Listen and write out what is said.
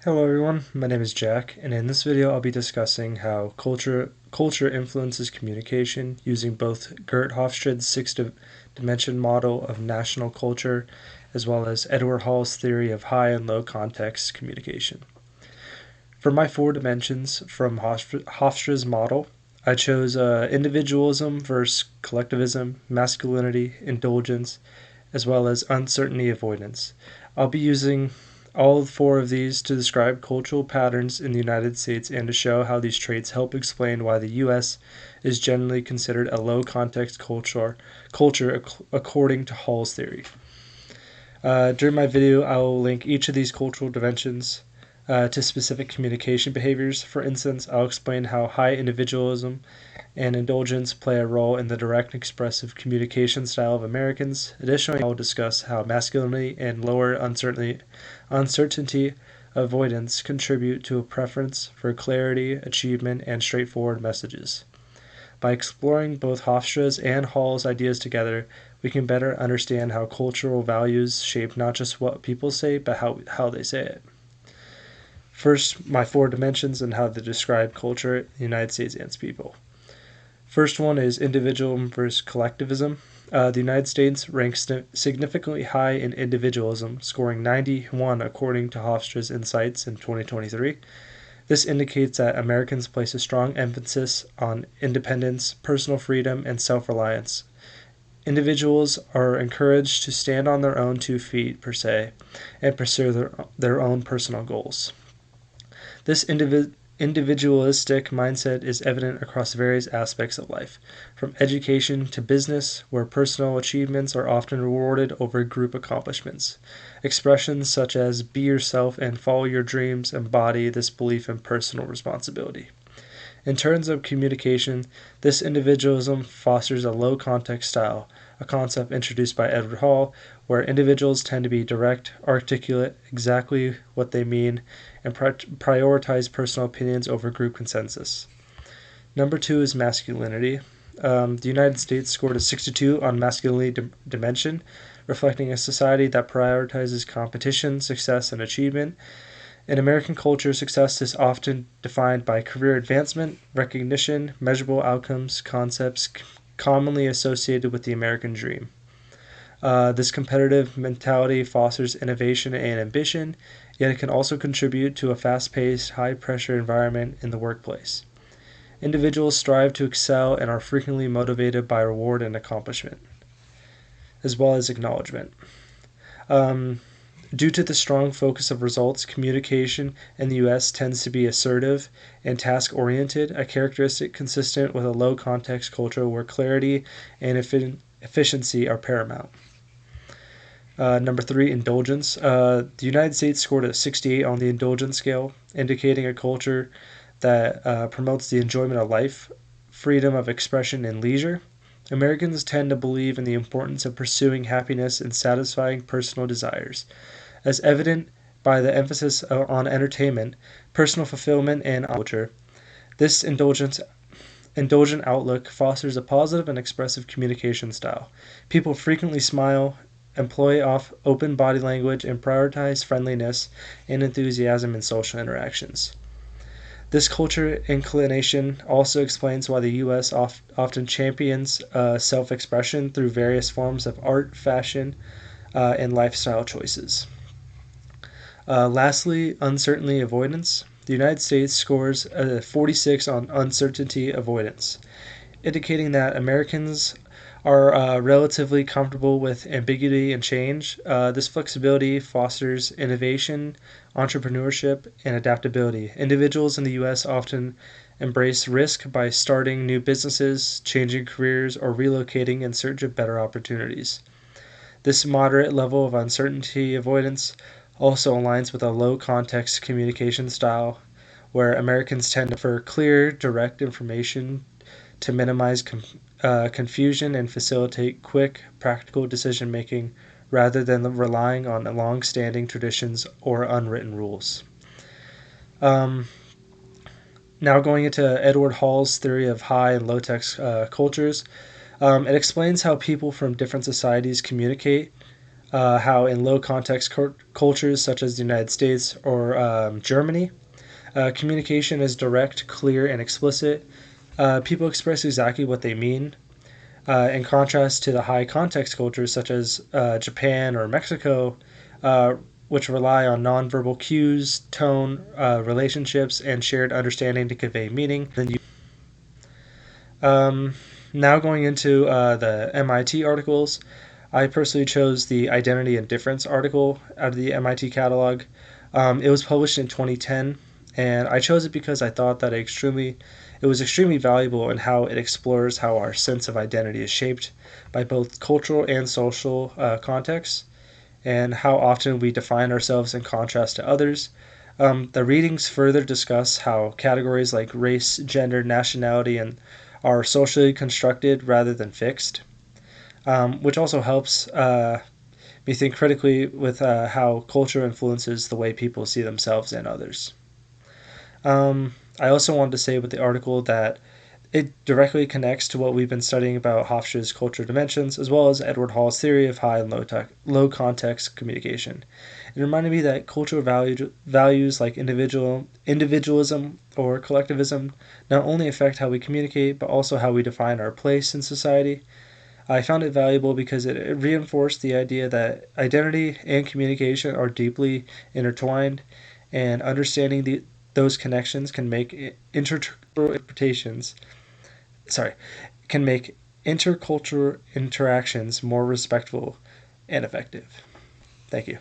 Hello everyone, my name is Jack, and in this video I'll be discussing how culture influences communication using both Gert Hofstrade's six-dimension model of national culture as well as Edward Hall's theory of high and low context communication. For my four dimensions from Hofstrade's model, I chose individualism versus collectivism, masculinity, indulgence, as well as uncertainty avoidance. I'll be using all four of these to describe cultural patterns in the United States and to show how these traits help explain why the U.S. is generally considered a low context culture according to Hall's theory. During my video, I will link each of these cultural dimensions to specific communication behaviors. For instance, I'll explain how high individualism and indulgence play a role in the direct and expressive communication style of Americans. Additionally, I will discuss how masculinity and lower uncertainty avoidance contribute to a preference for clarity, achievement, and straightforward messages. By exploring both Hofstra's and Hall's ideas together, we can better understand how cultural values shape not just what people say, but how they say it. First, my four dimensions and how they describe culture in the United States and its people. First one is individualism versus collectivism. The United States ranks significantly high in individualism, scoring 91 according to Hofstra's insights in 2023. This indicates that Americans place a strong emphasis on independence, personal freedom, and self-reliance. Individuals are encouraged to stand on their own 2 feet, per se, and pursue their own personal goals. This individualistic mindset is evident across various aspects of life, from education to business, where personal achievements are often rewarded over group accomplishments. Expressions such as "be yourself" and "follow your dreams" embody this belief in personal responsibility. In terms of communication, this individualism fosters a low-context style, a concept introduced by Edward Hall, where individuals tend to be direct, articulate exactly what they mean, and prioritize personal opinions over group consensus. Number 2 is masculinity. The United States scored a 62 on masculinity dimension, reflecting a society that prioritizes competition, success, and achievement. In American culture, success is often defined by career advancement, recognition, measurable outcomes, concepts commonly associated with the American dream. This competitive mentality fosters innovation and ambition, yet it can also contribute to a fast-paced, high-pressure environment in the workplace. Individuals strive to excel and are frequently motivated by reward and accomplishment, as well as acknowledgement. Due to the strong focus of results, communication in the U.S. tends to be assertive and task-oriented, a characteristic consistent with a low-context culture where clarity and efficiency are paramount. Number 3, indulgence. The United States scored a 68 on the indulgence scale, indicating a culture that promotes the enjoyment of life, freedom of expression, and leisure. Americans tend to believe in the importance of pursuing happiness and satisfying personal desires, as evident by the emphasis on entertainment, personal fulfillment, and culture. This indulgent outlook fosters a positive and expressive communication style. People frequently smile, employ open body language, and prioritize friendliness and enthusiasm in social interactions. This culture inclination also explains why the U.S. often champions self-expression through various forms of art, fashion, and lifestyle choices. Lastly, uncertainty avoidance. The United States scores a 46 on uncertainty avoidance, indicating that Americans are relatively comfortable with ambiguity and change. This flexibility fosters innovation, entrepreneurship, and adaptability. Individuals in the U.S. often embrace risk by starting new businesses, changing careers, or relocating in search of better opportunities. This moderate level of uncertainty avoidance also aligns with a low-context communication style, where Americans tend to prefer clear, direct information to minimize confusion and facilitate quick, practical decision-making rather than relying on long-standing traditions or unwritten rules. Now going into Edward Hall's theory of high and low-text cultures, it explains how people from different societies communicate. how in low context cultures such as the United States or Germany, communication is direct, clear, and explicit. People express exactly what they mean. In contrast to the high context cultures such as Japan or Mexico, uh, which rely on nonverbal cues, tone, relationships, and shared understanding to convey meaning. Um, Now going into the MIT articles, I personally chose the Identity and Difference article out of the MIT catalog. It was published in 2010, and I chose it because I thought that it was extremely valuable in how it explores how our sense of identity is shaped by both cultural and social contexts, and how often we define ourselves in contrast to others. The readings further discuss how categories like race, gender, nationality, and are socially constructed rather than fixed, which also helps me think critically with how culture influences the way people see themselves and others. I also wanted to say with the article that it directly connects to what we've been studying about Hofstra's culture dimensions, as well as Edward Hall's theory of high and low context communication. It reminded me that cultural values like individualism or collectivism not only affect how we communicate, but also how we define our place in society. I found it valuable because it reinforced the idea that identity and communication are deeply intertwined, and understanding those connections can make interpretations sorry, can make intercultural interactions more respectful and effective. Thank you.